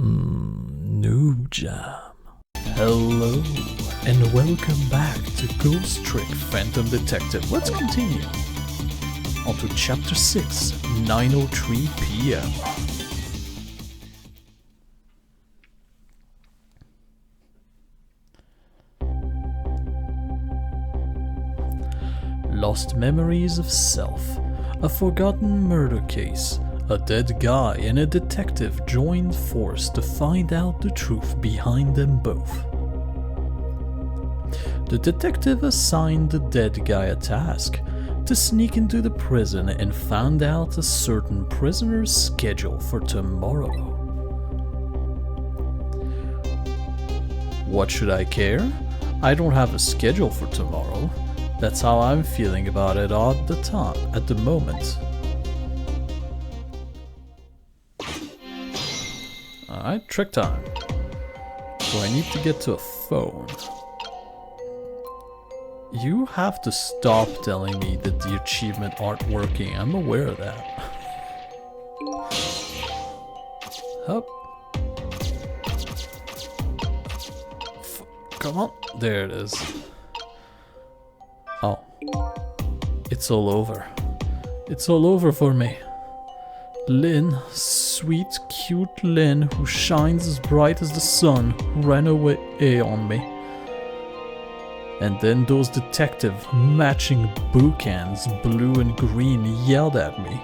Noob Jam. Hello, and welcome back to Ghost Trick Phantom Detective. Let's continue on to Chapter 6, 9:03 p.m. Lost memories of self, a forgotten murder case, a dead guy and a detective joined force to find out the truth behind them both. The detective assigned the dead guy a task to sneak into the prison and found out a certain prisoner's schedule for tomorrow. What should I care? I don't have a schedule for tomorrow. That's how I'm feeling about it all the time, at the moment. Alright, trick time. So I need to get to a phone. You have to stop telling me that the achievement aren't working. I'm aware of that. Up. Come on. There it is. Oh. It's all over. It's all over for me. Lynn, sweet, cute Lynn, who shines as bright as the sun, ran away on me. And then those detective matching bookends, blue and green, yelled at me.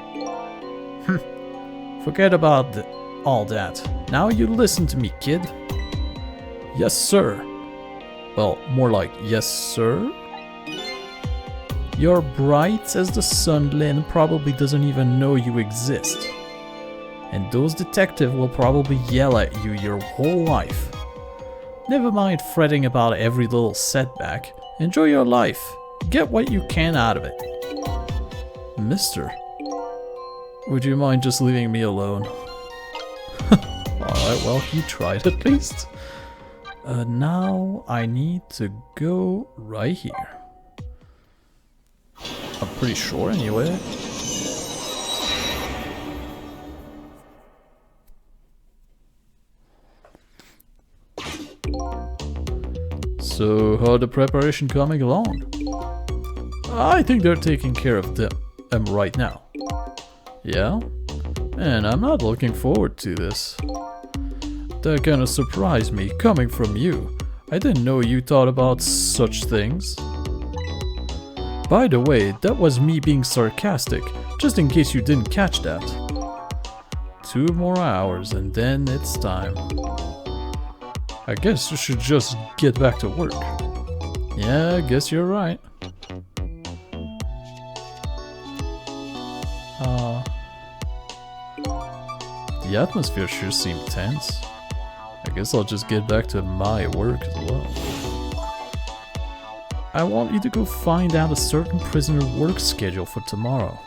Forget about all that. Now you listen to me, kid. Yes, sir. Well, more like, yes, sir? You're bright as the sun. Lynn probably doesn't even know you exist. And those detectives will probably yell at you your whole life. Never mind fretting about every little setback. Enjoy your life. Get what you can out of it. Mister, would you mind just leaving me alone? Alright, well, you tried at least. Now I need to go right here. I'm pretty sure anyway. So, how the preparation coming along? I think they're taking care of them right now. Yeah? And I'm not looking forward to this. That kinda surprised me, coming from you. I didn't know you thought about such things. By the way, that was me being sarcastic, just in case you didn't catch that. 2 more hours and then it's time. I guess you should just get back to work. Yeah, I guess you're right. The atmosphere sure seemed tense. I guess I'll just get back to my work as well. I want you to go find out a certain prisoner work schedule for tomorrow.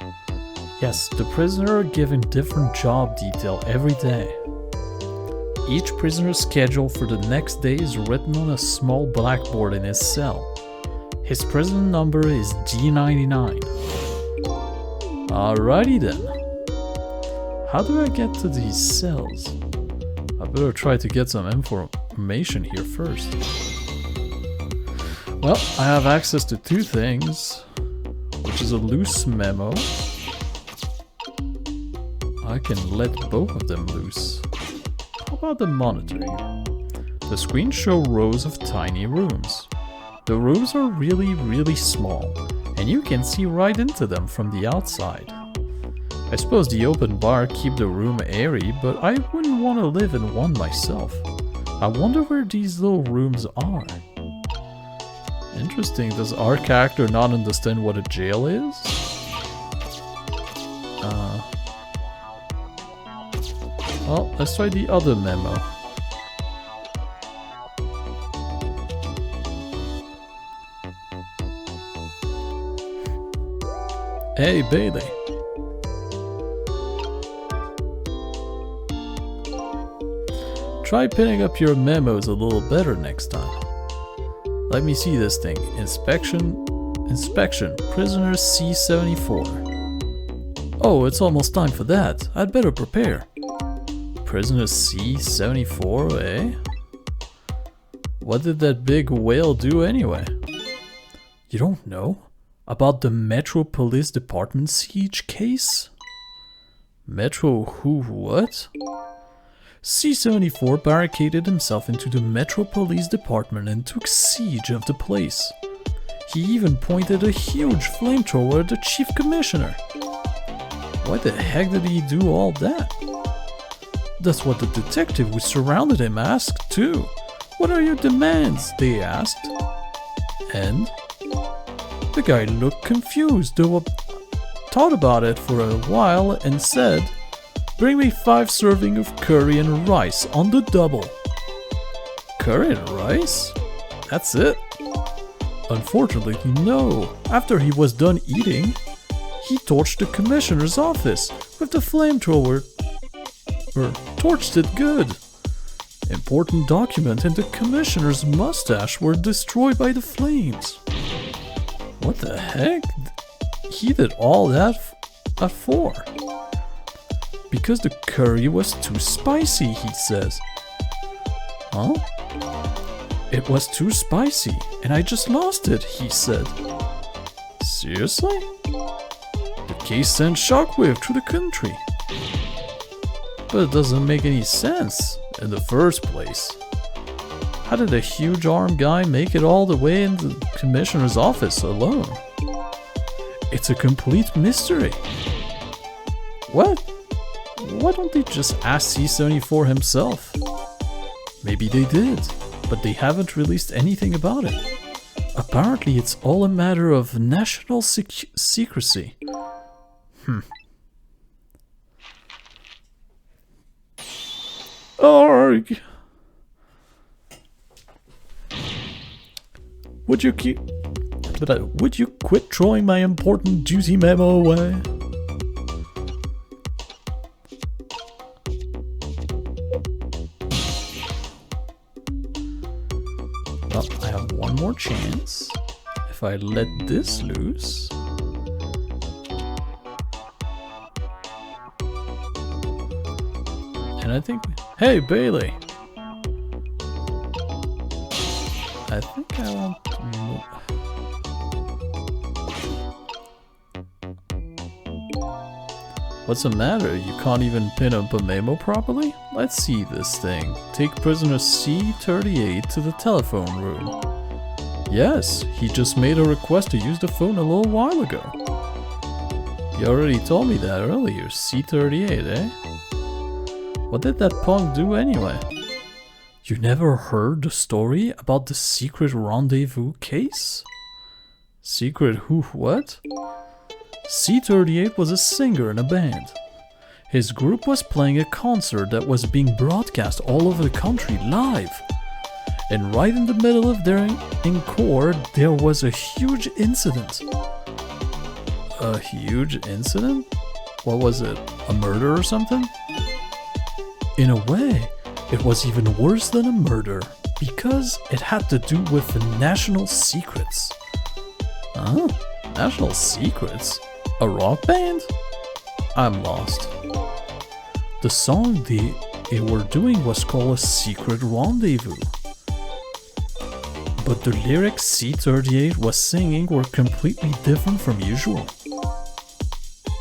Yes, the prisoner are given different job detail every day. Each prisoner's schedule for the next day is written on a small blackboard in his cell. His prison number is D99. Alrighty then. How do I get to these cells? I better try to get some information here first. Well, I have access to 2 things, which is a loose memo. I can let both of them loose. How about the monitor here? The screen shows rows of tiny rooms. The rooms are really small, and you can see right into them from the outside. I suppose the open bar keep the room airy, but I wouldn't want to live in one myself. I wonder where these little rooms are. Interesting, does our character not understand what a jail is? Well, let's try the other memo. Hey, Bailey. Try pinning up your memos a little better next time. Let me see this thing. Inspection, prisoner C74. Oh, it's almost time for that. I'd better prepare. Prisoner C-74, eh? What did that big whale do anyway? You don't know? About the Metro Police Department siege case? Metro who what? C-74 barricaded himself into the Metro Police Department and took siege of the place. He even pointed a huge flamethrower at the Chief Commissioner. Why the heck did he do all that? That's what the detective who surrounded him asked too. What are your demands? They asked. And the guy looked confused, though thought about it for a while and said, "Bring me 5 servings of curry and rice on the double." Curry and rice? That's it? Unfortunately, no. After he was done eating, he torched the commissioner's office with the flamethrower. Torched it good. Important document and the commissioner's mustache were destroyed by the flames. What the heck? He did all that for? Because the curry was too spicy, he says. Huh? It was too spicy, and I just lost it, he said. Seriously? The case sent shockwave through the country. But it doesn't make any sense in the first place. How did a huge armed guy make it all the way into the commissioner's office alone? It's a complete mystery. What? Why don't they just ask C-74 himself? Maybe they did, but they haven't released anything about it. Apparently it's all a matter of national secrecy. Arg! Would you quit throwing my important duty memo away? Well, I have one more chance. If I let this loose... And I think... Hey, Bailey! I think I want to move... What's the matter? You can't even pin up a memo properly? Let's see this thing. Take prisoner C-38 to the telephone room. Yes, he just made a request to use the phone a little while ago. You already told me that earlier, C-38, eh? What did that punk do anyway? You never heard the story about the secret rendezvous case? Secret who what? C-38 was a singer in a band. His group was playing a concert that was being broadcast all over the country live. And right in the middle of their encore, there was a huge incident. A huge incident? What was it? A murder or something? In a way, it was even worse than a murder, because it had to do with the national secrets. Huh? National secrets? A rock band? I'm lost. The song they were doing was called A Secret Rendezvous. But the lyrics C-38 was singing were completely different from usual.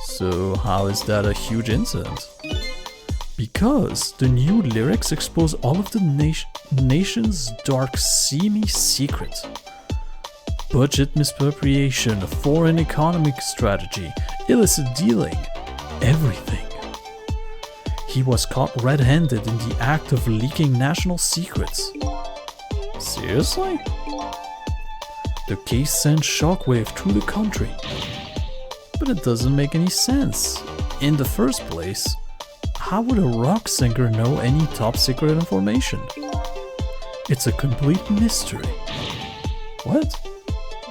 So how is that a huge incident? Because the new lyrics expose all of the nation's dark, seamy secrets. Budget misappropriation, foreign economic strategy, illicit dealing, everything. He was caught red-handed in the act of leaking national secrets. Seriously? The case sent shockwave through the country. But it doesn't make any sense. In the first place, how would a rock singer know any top secret information? It's a complete mystery. What?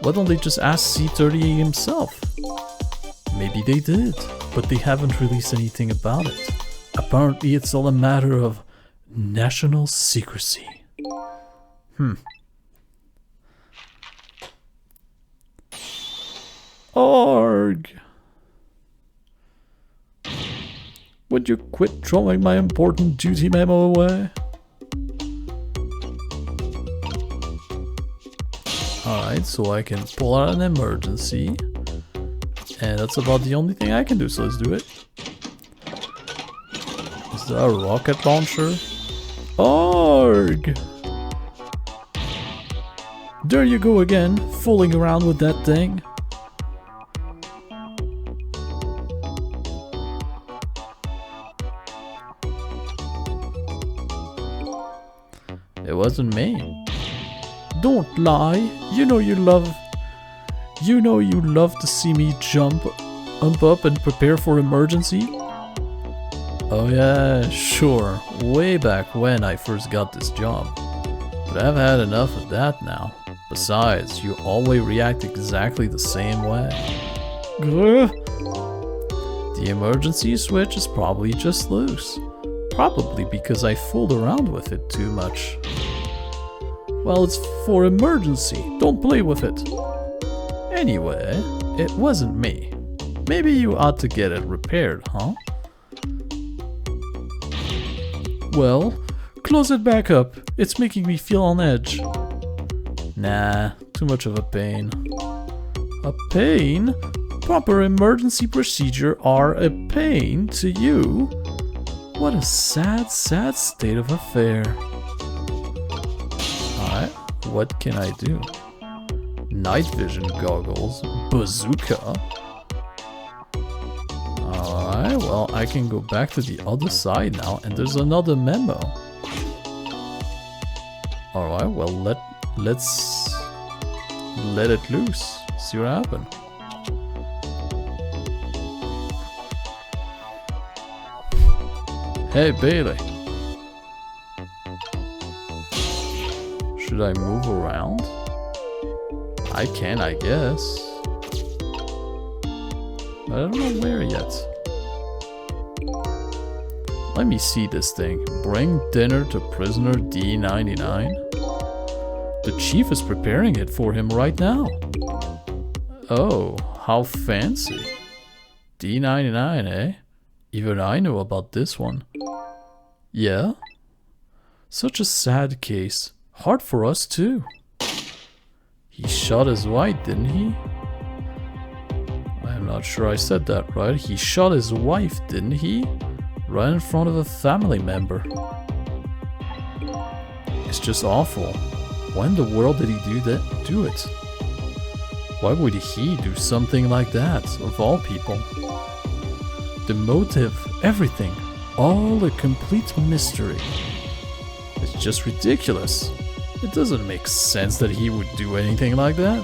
Why don't they just ask C-38 himself? Maybe they did, but they haven't released anything about it. Apparently it's all a matter of national secrecy. Arg! Would you quit throwing my important duty memo away? Alright, so I can pull out an emergency. And that's about the only thing I can do, so let's do it. Is that a rocket launcher? Arg! There you go again, fooling around with that thing. It wasn't me. Don't lie. You know you love to see me jump up and prepare for emergency. Oh yeah, sure. Way back when I first got this job. But I've had enough of that now. Besides, you always react exactly the same way. Grr. The emergency switch is probably just loose. Probably because I fooled around with it too much. Well, it's for emergency. Don't play with it. Anyway, it wasn't me. Maybe you ought to get it repaired, huh? Well, close it back up. It's making me feel on edge. Nah, too much of a pain. A pain? Proper emergency procedure are a pain to you? What a sad, sad state of affair. Alright, what can I do? Night vision goggles, bazooka. Alright, well, I can go back to the other side now, and there's another memo. Alright, well, let's let it loose. See what happens. Hey, Bailey. Should I move around? I can, I guess. But I don't know where yet. Let me see this thing. Bring dinner to prisoner D99. The chief is preparing it for him right now. Oh, how fancy. D99, eh? Even I know about this one. Yeah? Such a sad case. Hard for us too. He shot his wife, didn't he? I'm not sure I said that right. He shot his wife, didn't he? Right in front of a family member. It's just awful. Why in the world did he do it? Why would he do something like that, of all people? The motive, everything, all a complete mystery. It's just ridiculous. It doesn't make sense that he would do anything like that.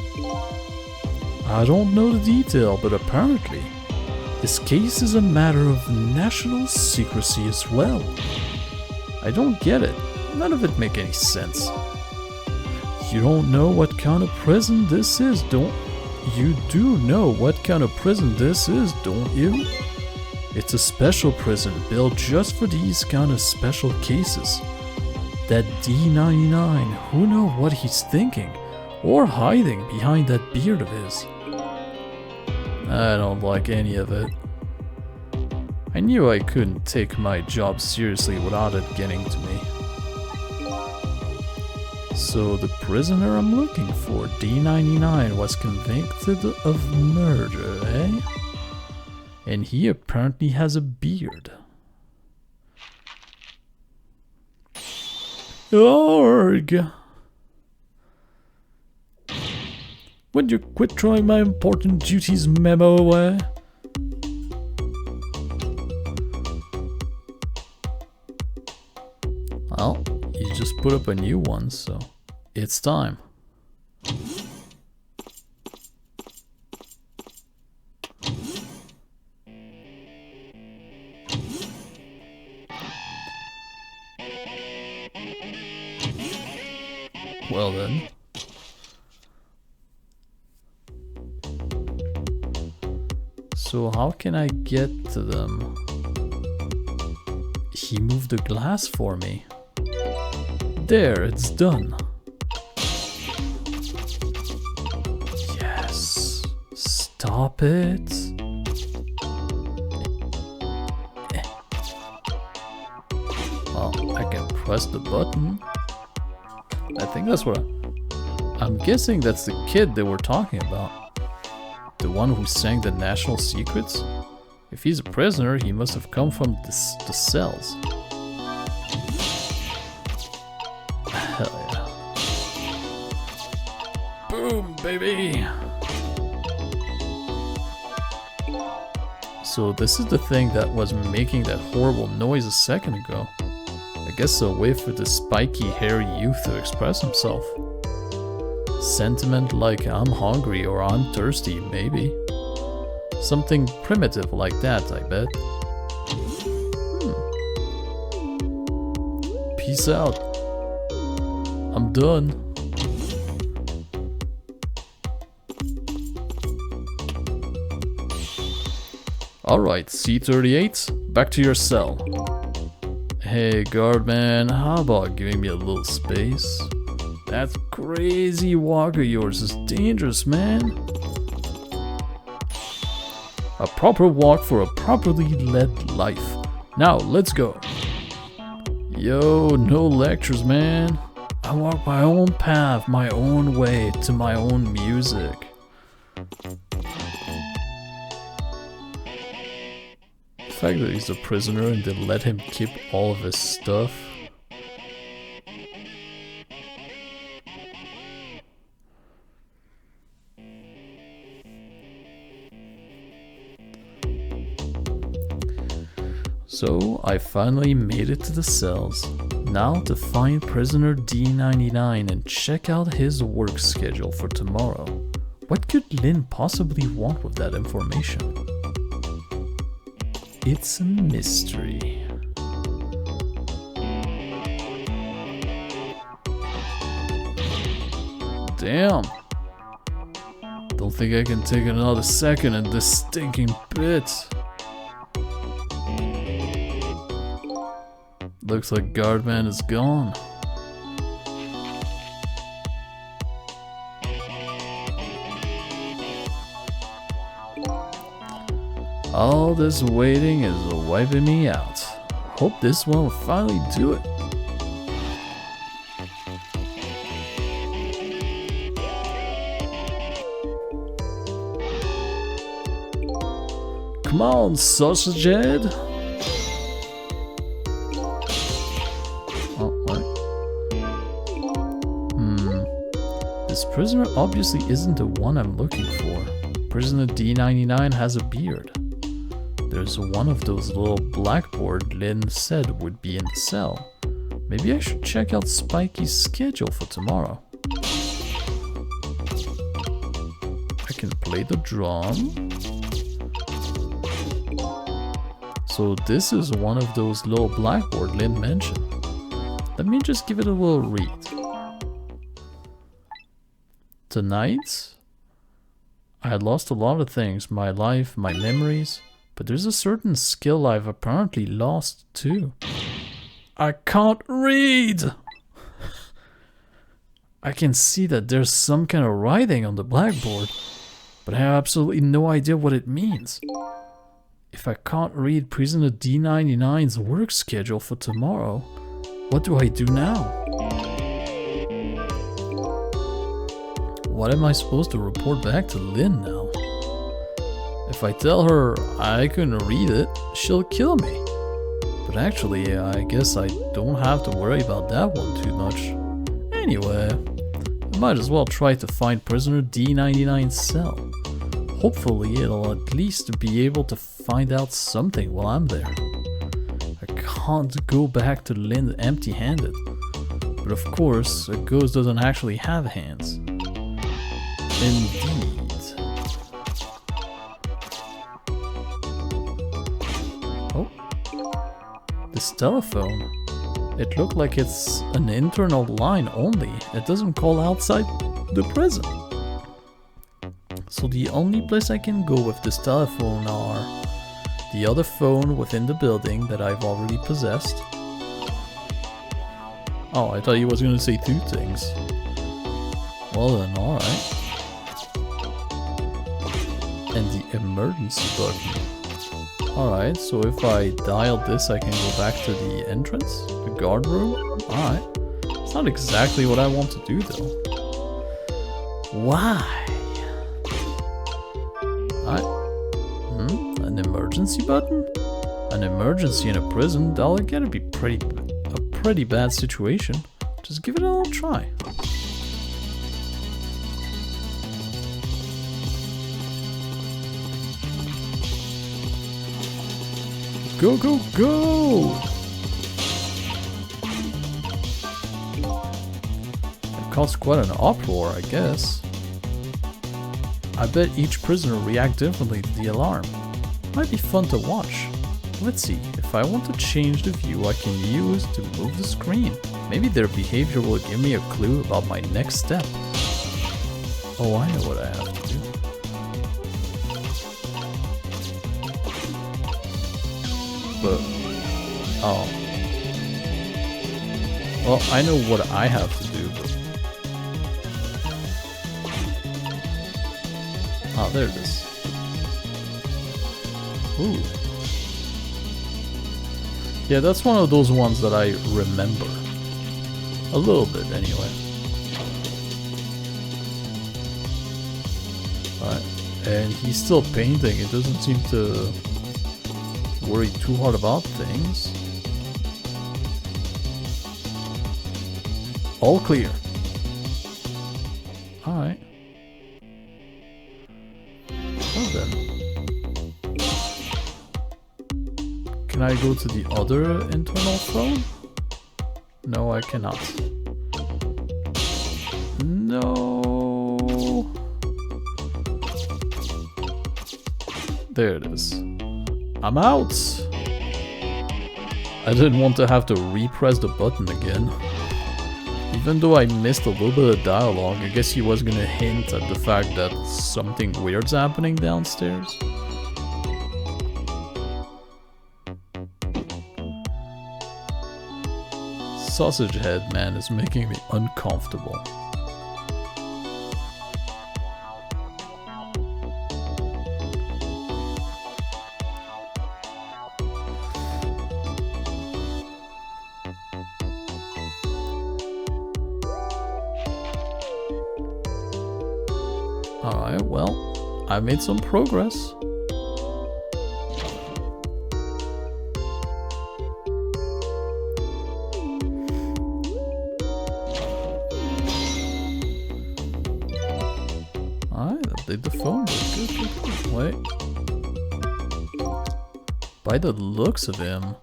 I don't know the detail, but apparently, this case is a matter of national secrecy as well. I don't get it. None of it make any sense. You don't know what kind of prison this is, don't you? Do know what kind of prison this is, don't you? It's a special prison built just for these kind of special cases. That D99, who knows what he's thinking or hiding behind that beard of his. I don't like any of it. I knew I couldn't take my job seriously without it getting to me. So the prisoner I'm looking for, D99, was convicted of murder, eh? And he apparently has a beard. Org! Would you quit throwing my important duties memo away? Well, you just put up a new one, so it's time. Well then. So how can I get to them? He moved the glass for me. There, it's done. Yes. Stop it. Well, I can press the button. I think that's what I'm guessing that's the kid they were talking about. The one who sang the national secrets? If he's a prisoner, he must have come from the cells. Hell yeah. Boom, baby! So this is the thing that was making that horrible noise a second ago. I guess a way for the spiky, hairy youth to express himself. Sentiment like I'm hungry or I'm thirsty, maybe. Something primitive like that, I bet. Peace out. I'm done. Alright, C38, back to your cell. Hey guard man, how about giving me a little space? That crazy walk of yours is dangerous, man. A proper walk for a properly led life. Now, let's go. Yo, no lectures, man. I walk my own path, my own way, to my own music. The fact that he's a prisoner and they let him keep all of his stuff. So I finally made it to the cells. Now to find prisoner D99 and check out his work schedule for tomorrow. What could Lin possibly want with that information? It's a mystery. Damn. Don't think I can take another second in this stinking pit. Looks like guardman is gone. All this waiting is wiping me out. Hope this one will finally do it. Come on, sausage head. Oh, what? This prisoner obviously isn't the one I'm looking for. Prisoner D99 has a beard. There's one of those little blackboard Lin said would be in the cell. Maybe I should check out Spiky's schedule for tomorrow. I can play the drum. So this is one of those little blackboard Lin mentioned. Let me just give it a little read. Tonight, I had lost a lot of things, my life, my memories. But there's a certain skill I've apparently lost too. I can't read! I can see that there's some kind of writing on the blackboard, but I have absolutely no idea what it means. If I can't read prisoner D99's work schedule for tomorrow, what do I do now? What am I supposed to report back to Lin now? If I tell her I couldn't read it, she'll kill me. But actually, I guess I don't have to worry about that one too much. Anyway, I might as well try to find prisoner D99's cell. Hopefully it'll at least be able to find out something while I'm there. I can't go back to Lin empty-handed. But of course, a ghost doesn't actually have hands. Indeed. This telephone, it looked like it's an internal line only. It doesn't call outside the prison. So the only place I can go with this telephone are the other phone within the building that I've already possessed. Oh, I thought he was gonna say two things. Well then, alright. And the emergency button. Alright, so if I dial this, I can go back to the entrance? The guard room? Alright. It's not exactly what I want to do, though. Why? An emergency button? An emergency in a prison? That'll gotta be a pretty bad situation. Just give it a little try. Go, go, go! It caused quite an uproar, I guess. I bet each prisoner reacts differently to the alarm. Might be fun to watch. Let's see, if I want to change the view I can use to move the screen. Maybe their behavior will give me a clue about my next step. Oh, I know what I have to do. But, oh. Well, I know what I have to do, but... Oh, there it is. Ooh. Yeah, that's one of those ones that I remember. A little bit, anyway. Alright. And he's still painting. It doesn't seem to worry too hard about things. All clear. Alright. Well then. Can I go to the other internal phone? No, I cannot. No. There it is. I'm out! I didn't want to have to repress the button again. Even though I missed a little bit of dialogue, I guess he was gonna hint at the fact that something weird's happening downstairs. Sausage head man is making me uncomfortable. Alright, well, I made some progress. Alright, that did the phone. Good, good, good. Wait. By the looks of him,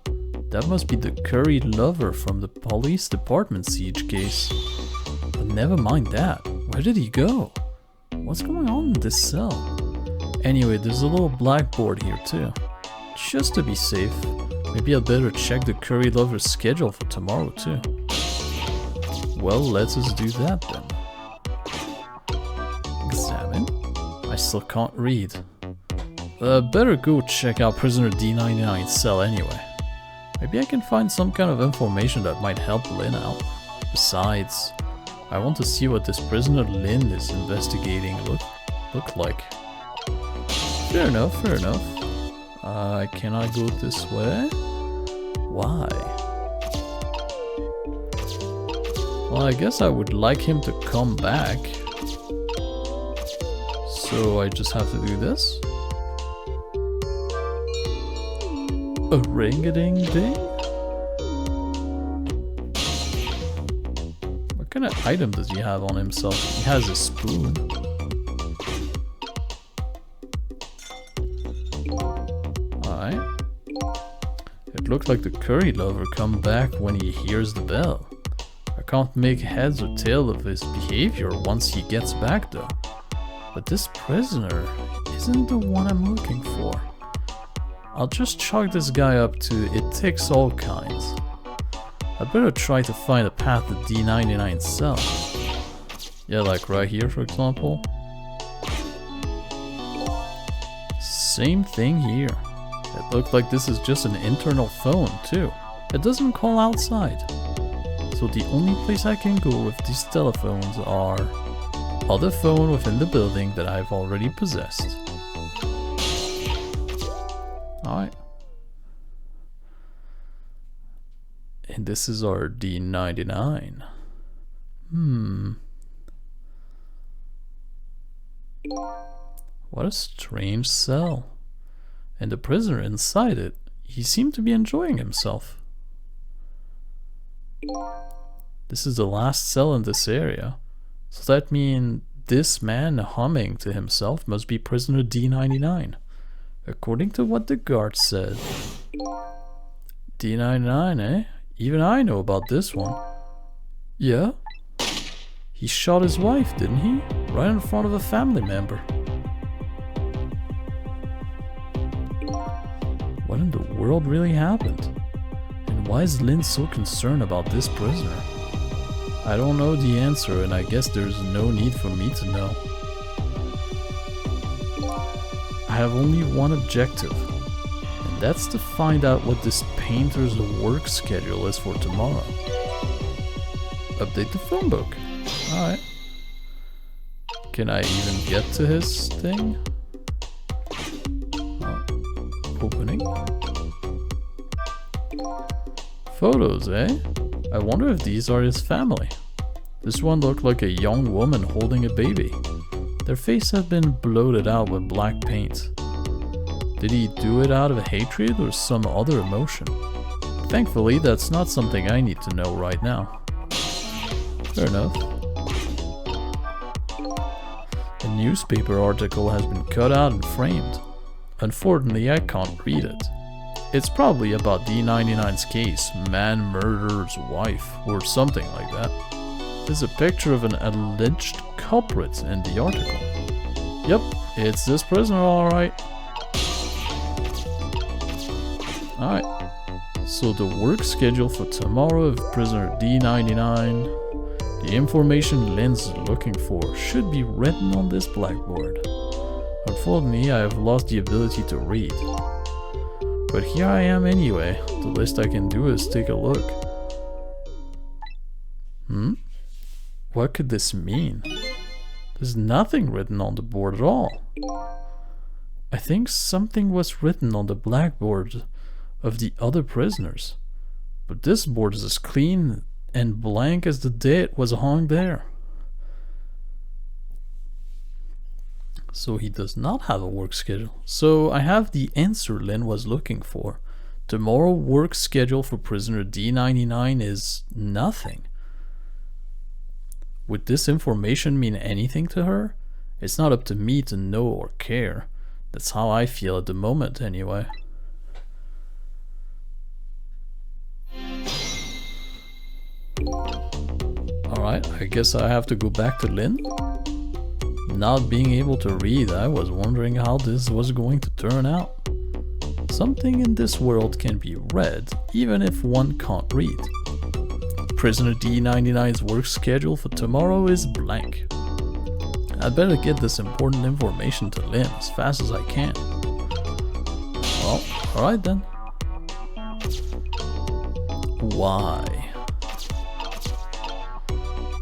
that must be the curried lover from the police department siege case. But never mind that. Where did he go? What's going on in this cell? Anyway, there's a little blackboard here too. Just to be safe, maybe I'd better check the curry lover's schedule for tomorrow too. Well, let's just do that then. Examine? I still can't read. Better go check out prisoner D99's cell anyway. Maybe I can find some kind of information that might help Lynn out. Besides, I want to see what this prisoner Lynn is investigating look like. Fair enough, fair enough. I cannot go this way. Why? Well, I guess I would like him to come back. So I just have to do this. A ring-a-ding-ding? What kind of item does he have on himself? He has a spoon. Alright. It looks like the curry lover come back when he hears the bell. I can't make heads or tail of his behavior once he gets back though. But this prisoner isn't the one I'm looking for. I'll just chalk this guy up to it takes all kinds. I'd better try to find a path to D99's cell. Yeah, like right here for example. Same thing here. It looked like this is just an internal phone too. It doesn't call outside. So the only place I can go with these telephones are other phone within the building that I've already possessed. Alright. this is our D99. What a strange cell. And the prisoner inside it, he seemed to be enjoying himself. This is the last cell in this area. So that means this man humming to himself must be prisoner D99. According to what the guard said. D99, eh? Even I know about this one. Yeah? He shot his wife, didn't he? Right in front of a family member. What in the world really happened? And why is Lin so concerned about this prisoner? I don't know the answer, and I guess there's no need for me to know. I have only one objective, and that's to find out what this painter's work schedule is for tomorrow. Update the phone book. Alright. Can I even get to his thing? Opening. Photos, eh? I wonder if these are his family. This one looked like a young woman holding a baby. Their face had been bloated out with black paint. Did he do it out of hatred or some other emotion? Thankfully, that's not something I need to know right now. Fair enough. A newspaper article has been cut out and framed. Unfortunately, I can't read it. It's probably about D99's case, man murders wife, or something like that. There's a picture of an alleged culprit in the article. Yep, it's this prisoner, alright. Alright, so the work schedule for tomorrow of prisoner D99, the information Lin's looking for should be written on this blackboard. Unfortunately, I have lost the ability to read. But here I am anyway. The least I can do is take a look. What could this mean? There's nothing written on the board at all. I think something was written on the blackboard of the other prisoners. But this board is as clean and blank as the day it was hung there. So he does not have a work schedule. So I have the answer Lin was looking for. Tomorrow work schedule for prisoner D99 is nothing. Would this information mean anything to her? It's not up to me to know or care. That's how I feel at the moment anyway. Alright, I guess I have to go back to Lin. Not being able to read, I was wondering how this was going to turn out. Something in this world can be read, even if one can't read. Prisoner D99's work schedule for tomorrow is blank. I'd better get this important information to Lin as fast as I can. Well, alright then. Why?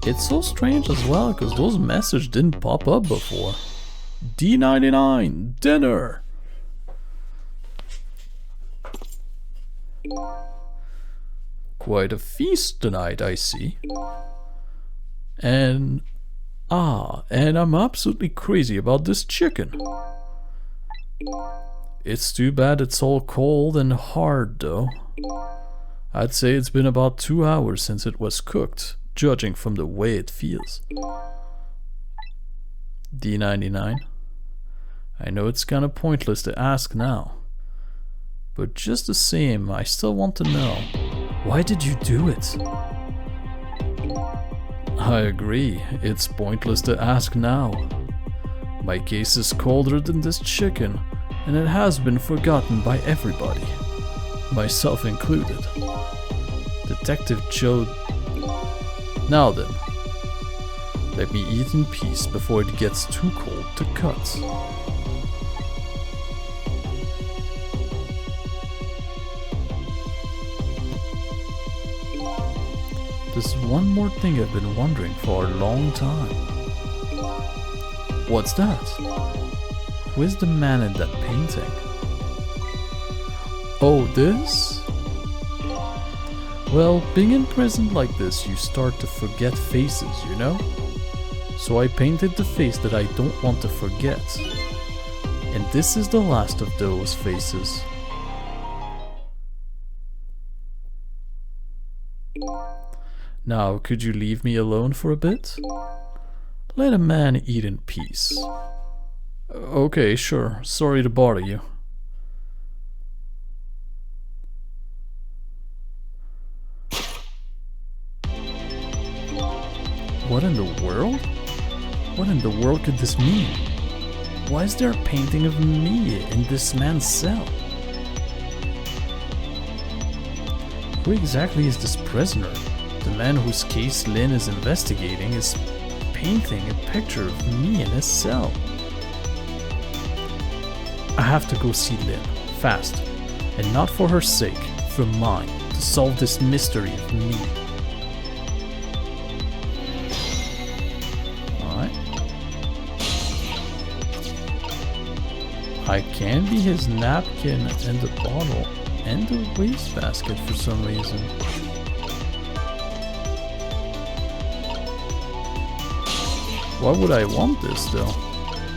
It's so strange as well, because those messages didn't pop up before. D99, dinner! Quite a feast tonight, I see. And I'm absolutely crazy about this chicken. It's too bad it's all cold and hard, though. I'd say it's been about 2 hours since it was cooked, judging from the way it feels. D99. I know it's kinda pointless to ask now. But just the same, I still want to know. Why did you do it? I agree, it's pointless to ask now. My case is colder than this chicken, and it has been forgotten by everybody, myself included. Detective Joe. Now then, let me eat in peace before it gets too cold to cut. There's one more thing I've been wondering for a long time. What's that? Who is the man in that painting? Oh, this? Well, being imprisoned like this, you start to forget faces, you know? So I painted the face that I don't want to forget. And this is the last of those faces. Now, could you leave me alone for a bit? Let a man eat in peace. Okay, sure. Sorry to bother you. What in the world? What in the world could this mean? Why is there a painting of me in this man's cell? Who exactly is this prisoner? The man whose case Lin is investigating is painting a picture of me in his cell. I have to go see Lin, fast. And not for her sake, for mine, to solve this mystery of me. I can be his napkin and the bottle and the wastebasket for some reason. Why would I want this though?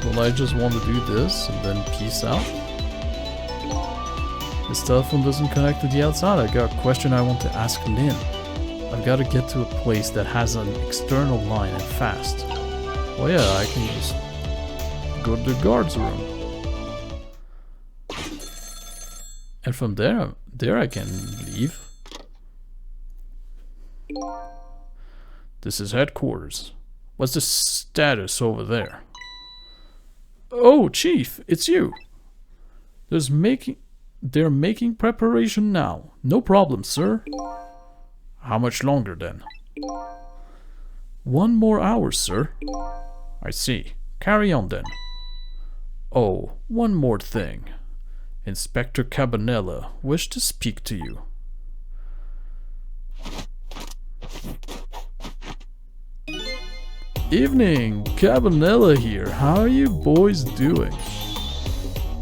Will I just want to do this and then peace out? This telephone doesn't connect to the outside. I got a question I want to ask Lin. I've got to get to a place that has an external line and fast. Well yeah, I can just go to the guard's room. And from there I can leave. This is headquarters. What's the status over there? Oh, Chief, it's you. They're making preparation now. No problem, sir. How much longer then? 1 more hour, sir. I see. Carry on then. Oh, one more thing. Inspector Cabanella wished to speak to you. Evening, Cabanella here. How are you boys doing?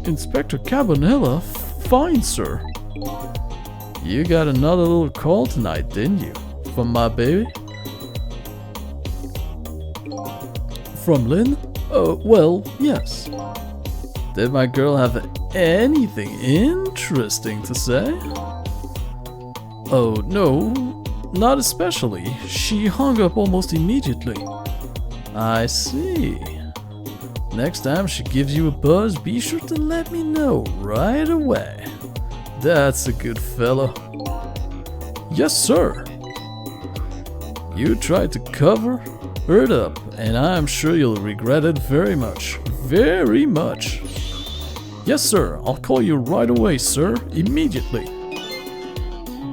Inspector Cabanella? Fine, sir. You got another little call tonight, didn't you? From my baby? From Lin? Well, yes. Did my girl have anything interesting to say? Oh, no, not especially. She hung up almost immediately. I see. Next time she gives you a buzz, be sure to let me know right away. That's a good fellow. Yes, sir. You tried to cover her up, and I'm sure you'll regret it very much. Very much. Yes, sir. I'll call you right away, sir. Immediately.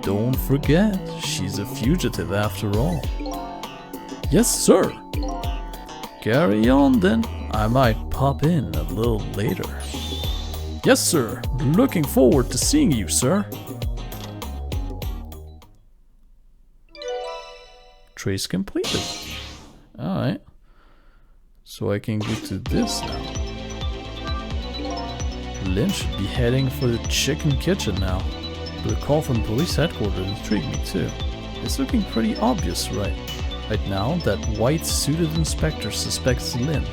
Don't forget, she's a fugitive after all. Yes, sir. Carry on then. I might pop in a little later. Yes, sir. Looking forward to seeing you, sir. Trace completed. Alright. So I can go to this now. Lin should be heading for the chicken kitchen now. But a call from police headquarters intrigued me too. It's looking pretty obvious right now that white-suited inspector suspects Lin.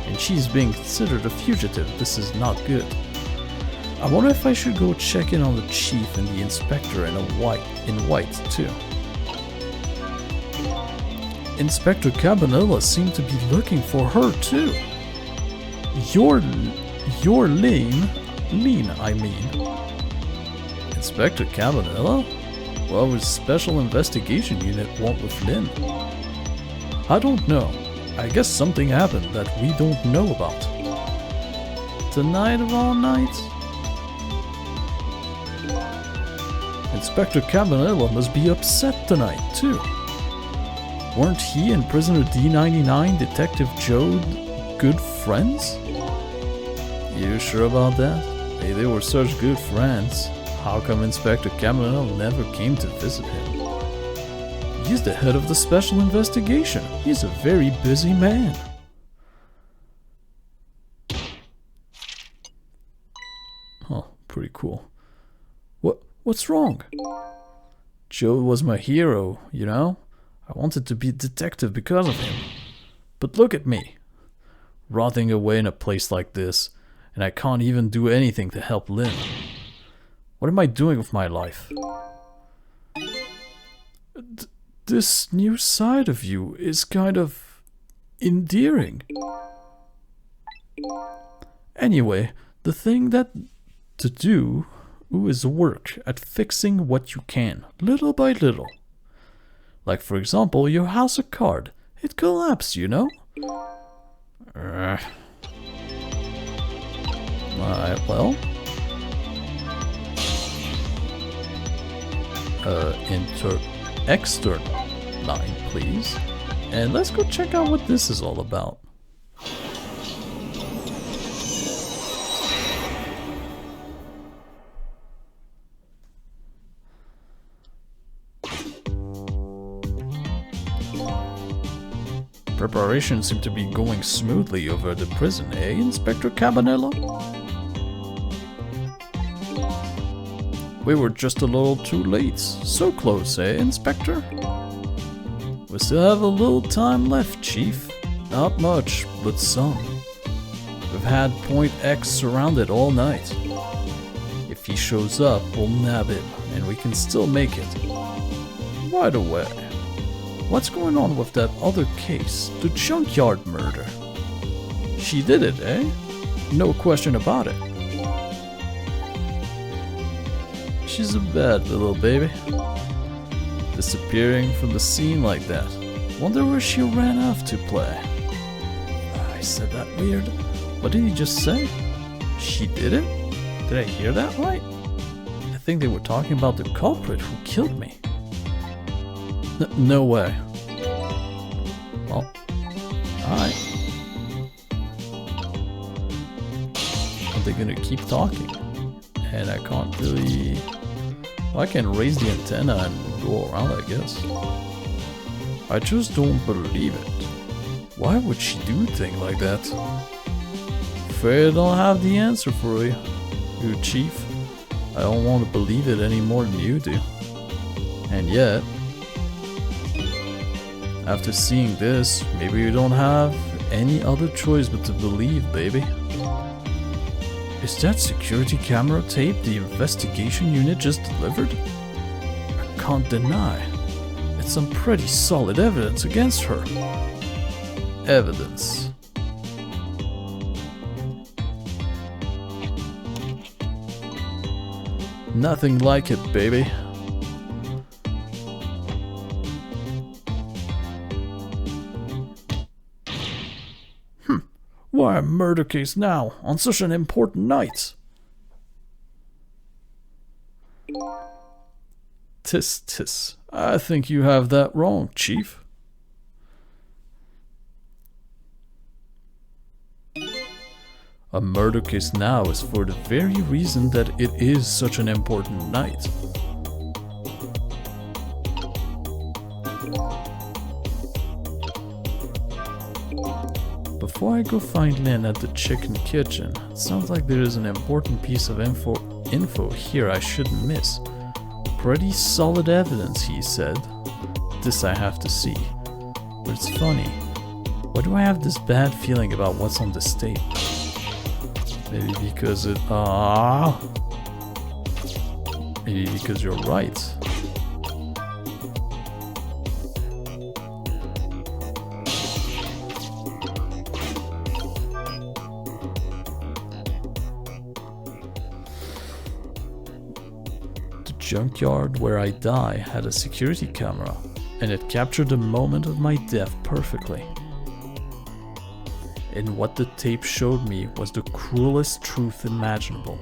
And she's being considered a fugitive. This is not good. I wonder if I should go check in on the chief and the inspector in white too. Inspector Cabanella seemed to be looking for her too. You're Lean, I mean. Inspector Cabanella? What would Special Investigation Unit want with Lin? I don't know. I guess something happened that we don't know about. Tonight of all nights? Inspector Cabanella must be upset tonight, too. Weren't he and prisoner D99 Detective Joe good friends? You sure about that? Hey, they were such good friends. How come Inspector Cabanella never came to visit him? He's the head of the Special Investigation. He's a very busy man. Huh, pretty cool. What's wrong? Joe was my hero, you know? I wanted to be a detective because of him. But look at me, rotting away in a place like this, and I can't even do anything to help Lynn. What am I doing with my life? This new side of you is kind of endearing. Anyway, the thing that to do is work at fixing what you can, little by little. Like for example, your house of card. It collapsed, you know? Alright, well. External line, please. And let's go check out what this is all about. Preparations seem to be going smoothly over the prison, eh, Inspector Cabanello? We were just a little too late. So close, eh, Inspector? We still have a little time left, Chief. Not much, but some. We've had Point X surrounded all night. If he shows up, we'll nab him, and we can still make it. By the way, what's going on with that other case, the junkyard murder? She did it, eh? No question about it. She's a bad little baby. Disappearing from the scene like that. Wonder where she ran off to play. I said that weird. What did he just say? She did it? Did I hear that right? I think they were talking about the culprit who killed me. No way. Well, alright. Are they gonna keep talking? And I can't really... Well, I can raise the antenna and go around, I guess. I just don't believe it. Why would she do a thing like that? Afraid I don't have the answer for you, Chief. I don't want to believe it any more than you do. And yet, after seeing this, maybe you don't have any other choice but to believe, baby. Is that security camera tape the investigation unit just delivered? I can't deny. It's some pretty solid evidence against her. Evidence. Nothing like it, baby. Why a murder case now, on such an important night? Tis. I think you have that wrong, Chief. A murder case now is for the very reason that it is such an important night. Before I go find Lynn at the chicken kitchen, it sounds like there is an important piece of info here I shouldn't miss. Pretty solid evidence, he said. This I have to see. But it's funny. Why do I have this bad feeling about what's on this tape? Maybe because it... Maybe because you're right. The junkyard where I die had a security camera, and it captured the moment of my death perfectly. And what the tape showed me was the cruelest truth imaginable.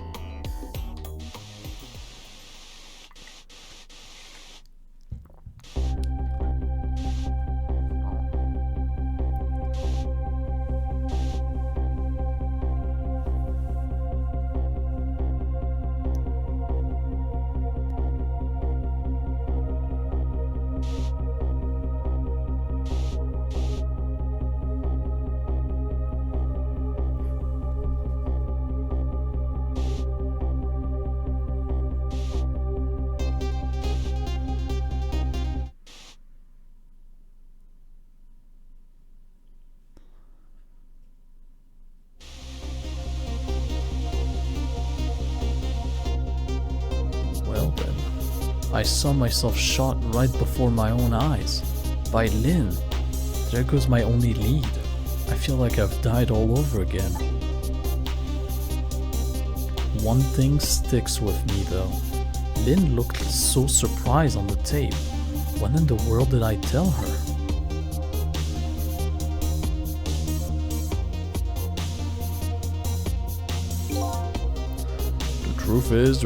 I saw myself shot right before my own eyes. By Lin. There goes my only lead. I feel like I've died all over again. One thing sticks with me though. Lin looked so surprised on the tape. When in the world did I tell her? The truth is,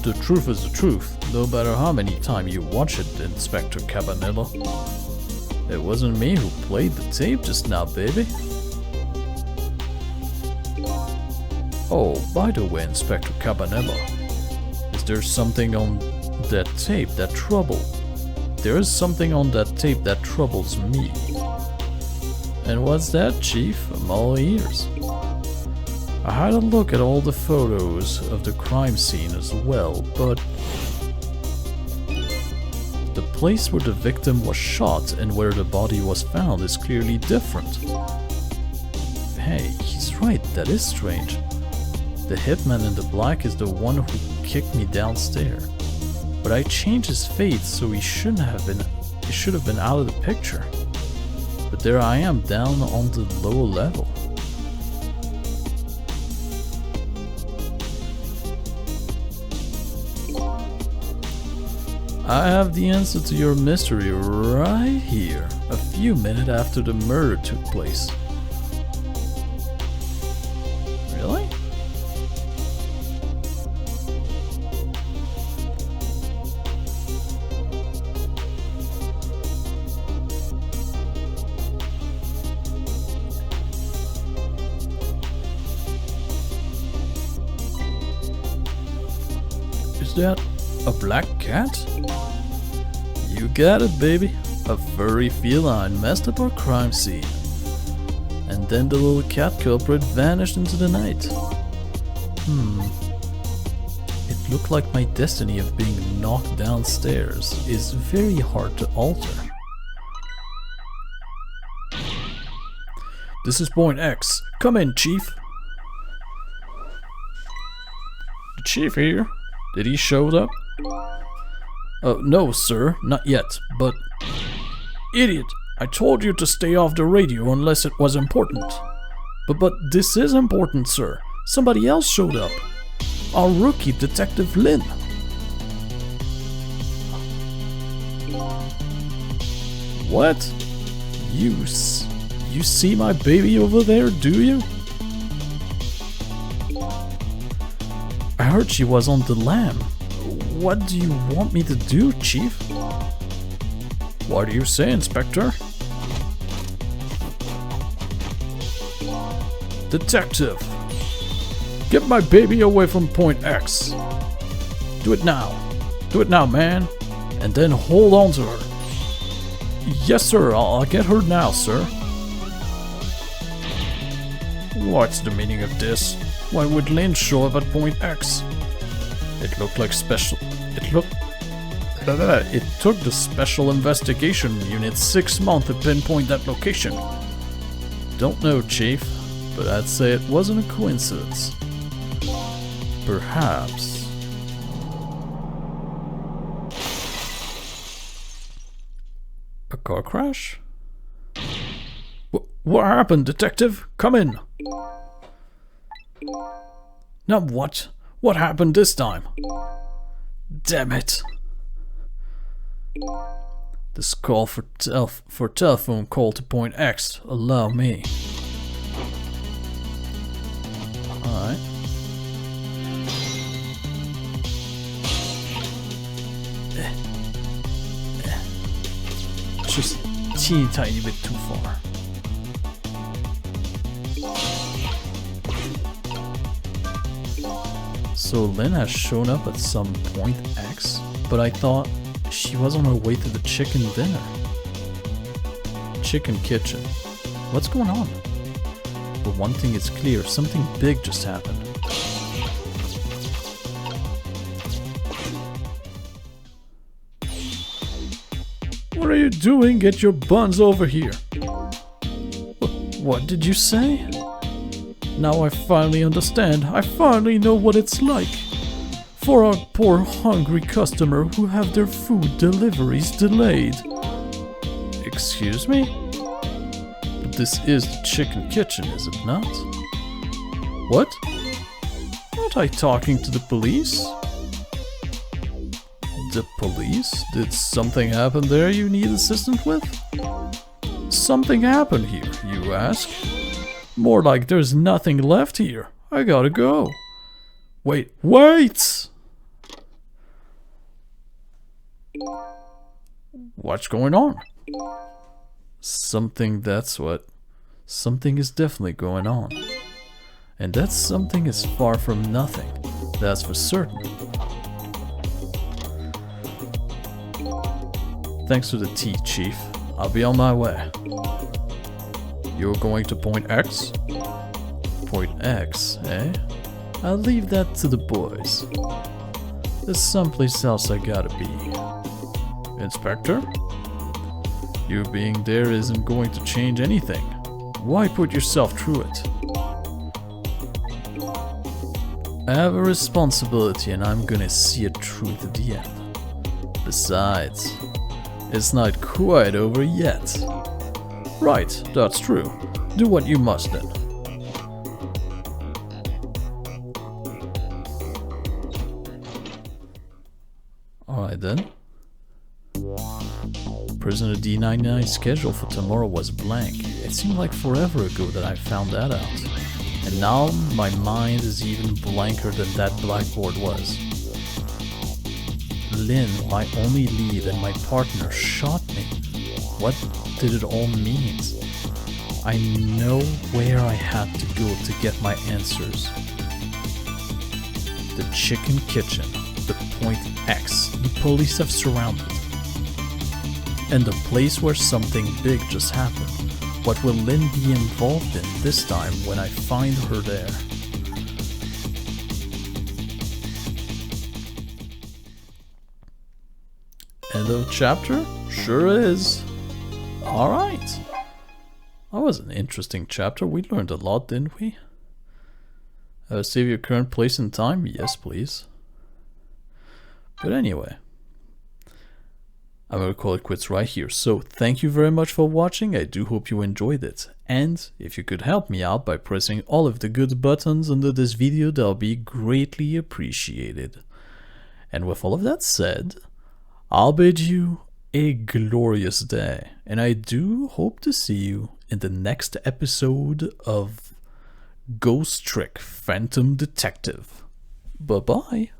the truth is the truth, no matter how many times you watch it, Inspector Cabanilla. It wasn't me who played the tape just now, baby. Oh, by the way, Inspector Cabanilla, is there something on that tape that There is something on that tape that troubles me. And what's that, Chief? I'm all ears. I had a look at all the photos of the crime scene as well, but the place where the victim was shot and where the body was found is clearly different. Hey, he's right, that is strange. The hitman in the black is the one who kicked me downstairs. But I changed his fate, so he should have been out of the picture. But there I am down on the lower level. I have the answer to your mystery right here, a few minutes after the murder took place. Really? Is that a black cat? You got it, baby. A furry feline messed up our crime scene. And then the little cat culprit vanished into the night. It looked like my destiny of being knocked downstairs is very hard to alter. This is Point X. Come in, Chief. The Chief here? Did he show up? No, sir, not yet, but... Idiot! I told you to stay off the radio unless it was important. But this is important, sir. Somebody else showed up. Our rookie, Detective Lin. What? You see my baby over there, do you? I heard she was on the lam. What do you want me to do, Chief? What do you say, Inspector? Detective! Get my baby away from Point X! Do it now! Do it now, man! And then hold on to her! Yes, sir, I'll get her now, sir. What's the meaning of this? Why would Lin show up at Point X? It looked like special... It took the Special Investigation Unit 6 months to pinpoint that location. Don't know, Chief, but I'd say it wasn't a coincidence. Perhaps. A car crash? What happened, Detective? Come in. Now what? What happened this time? Damn it. This call for telephone call to Point X. Allow me. Alright. Just a teeny tiny bit too far. So Lin has shown up at some Point X, but I thought she was on her way to the chicken dinner. Chicken kitchen. What's going on? But one thing is clear, something big just happened. What are you doing? Get your buns over here. What did you say? Now I finally understand. I finally know what it's like. for our poor hungry customer who have their food deliveries delayed. Excuse me? But this is the chicken kitchen, is it not? What? Aren't I talking to the police? The police? Did something happen there you need assistance with? Something happened here, you ask? More like there's nothing left here. I gotta go. Wait! What's going on? Something is definitely going on. And that something is far from nothing. That's for certain. Thanks for the tea, Chief. I'll be on my way. You're going to Point X? Point X, eh? I'll leave that to the boys. There's someplace else I gotta be. Inspector? You being there isn't going to change anything. Why put yourself through it? I have a responsibility and I'm gonna see it through to the end. Besides, it's not quite over yet. Right, that's true. Do what you must then. Alright then. Prisoner D99's schedule for tomorrow was blank. It seemed like forever ago that I found that out. And now my mind is even blanker than that blackboard was. Lin, my only lead, and my partner shot me. What did it all mean? I know where I had to go to get my answers. The chicken kitchen, the Point X, the police have surrounded. And the place where something big just happened. What will Lin be involved in this time when I find her there? End of chapter? Sure is. Alright. That was an interesting chapter. We learned a lot, didn't we? Save your current place and time? Yes, please. But anyway, I'm gonna call it quits right here. So thank you very much for watching. I do hope you enjoyed it. And if you could help me out by pressing all of the good buttons under this video, that'll be greatly appreciated. And with all of that said, I'll bid you a glorious day. And I do hope to see you in the next episode of Ghost Trick Phantom Detective. Bye-bye.